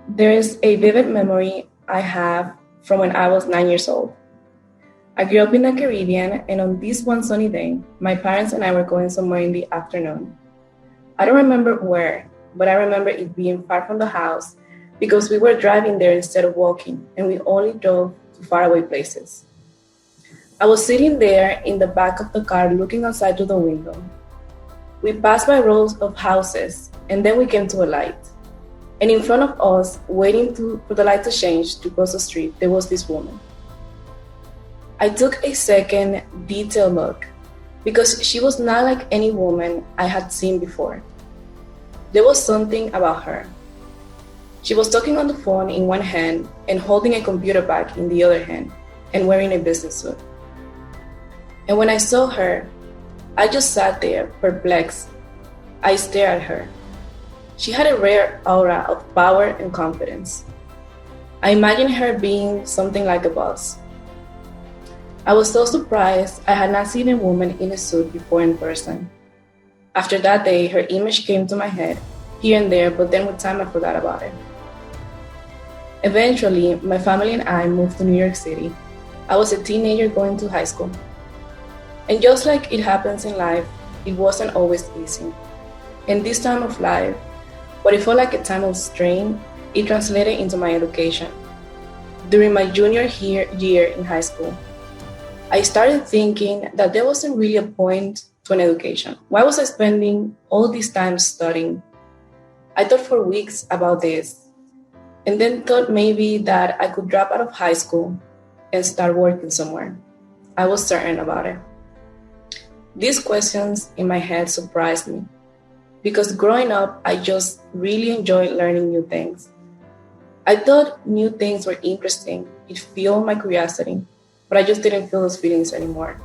There is a vivid memory I have from when I was 9 years old. I grew up in the Caribbean, and on this one sunny day, my parents and I were going somewhere in the afternoon. I don't remember where, but I remember it being far from the house because we were driving there instead of walking, and we only drove to faraway places. I was sitting there in the back of the car looking outside through the window. We passed by rows of houses, and then we came to a light. And in front of us, waiting for the light to change to cross the street, there was this woman. I took a second, detailed look because she was not like any woman I had seen before. There was something about her. She was talking on the phone in one hand and holding a computer bag in the other hand and wearing a business suit. And when I saw her, I just sat there, perplexed. I stared at her. She had a rare aura of power and confidence. I imagined her being something like a boss. I was so surprised I had not seen a woman in a suit before in person. After that day, her image came to my head, here and there, but then with time I forgot about it. Eventually, my family and I moved to New York City. I was a teenager going to high school. And just like it happens in life, it wasn't always easy. In this time of life, what it felt like a time of strain, it translated into my education. During my junior year in high school, I started thinking that there wasn't really a point to an education. Why was I spending all this time studying? I thought for weeks about this, and then thought maybe that I could drop out of high school and start working somewhere. I was certain about it. These questions in my head surprised me because growing up, I just really enjoyed learning new things. I thought new things were interesting. It fueled my curiosity, but I just didn't feel those feelings anymore.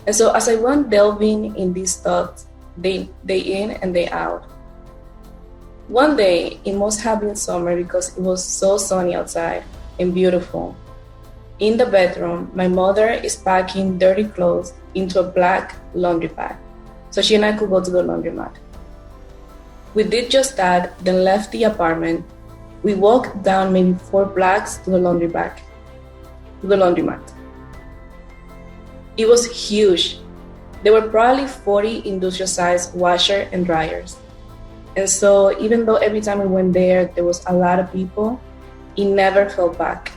And so as I went delving in these thoughts, day in and day out, one day, it must have been summer because it was so sunny outside and beautiful. In the bedroom, my mother is packing dirty clothes into a black laundry bag so she and I could go to the laundromat. We did just that, then left the apartment. We walked down maybe 4 blocks to the laundromat. It was huge. There were probably 40 industrial-sized washer and dryers. And so even though every time we went there was a lot of people, it never felt packed.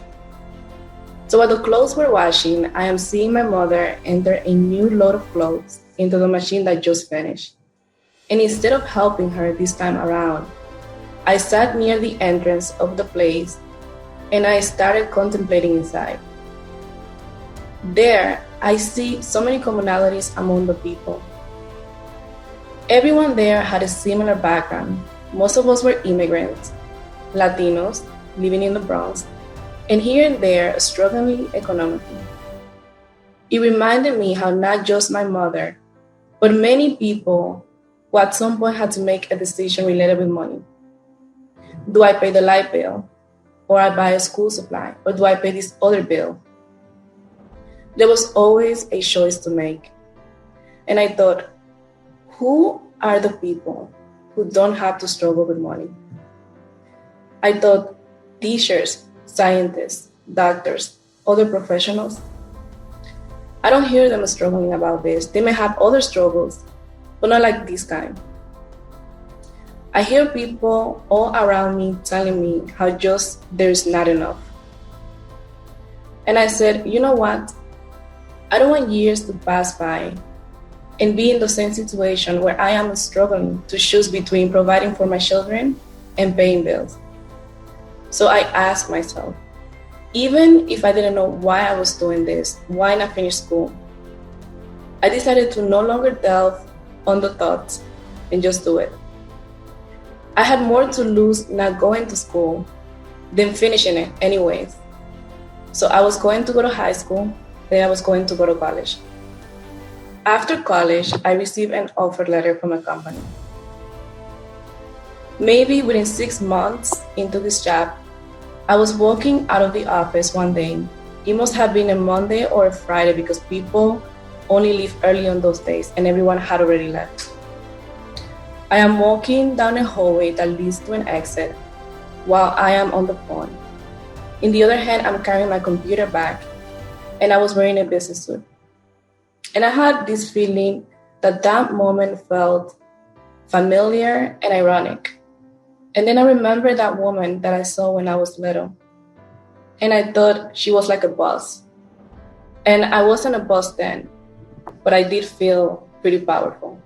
So while the clothes were washing, I am seeing my mother enter a new load of clothes into the machine that just finished. And instead of helping her this time around, I sat near the entrance of the place and I started contemplating inside. There, I see so many commonalities among the people. Everyone there had a similar background. Most of us were immigrants, Latinos, living in the Bronx, and here and there struggling economically. It reminded me how not just my mother, but many people who at some point had to make a decision related with money. Do I pay the light bill? Or I buy a school supply? Or do I pay this other bill? There was always a choice to make. And I thought, who are the people who don't have to struggle with money? I thought teachers, scientists, doctors, other professionals. I don't hear them struggling about this. They may have other struggles, but not like this kind. I hear people all around me telling me how just there's not enough. And I said, you know what? I don't want years to pass by and be in the same situation where I am struggling to choose between providing for my children and paying bills. So I asked myself, even if I didn't know why I was doing this, why not finish school? I decided to no longer delve on the thoughts and just do it. I had more to lose not going to school than finishing it anyways. So I was going to go to high school, then I was going to go to college. After college, I received an offer letter from a company. Maybe within 6 months into this job, I was walking out of the office one day. It must have been a Monday or a Friday because people only leave early on those days and everyone had already left. I am walking down a hallway that leads to an exit while I am on the phone. In the other hand, I'm carrying my computer bag and I was wearing a business suit. And I had this feeling that moment felt familiar and ironic. And then I remember that woman that I saw when I was little. And I thought she was like a boss. And I wasn't a boss then, but I did feel pretty powerful.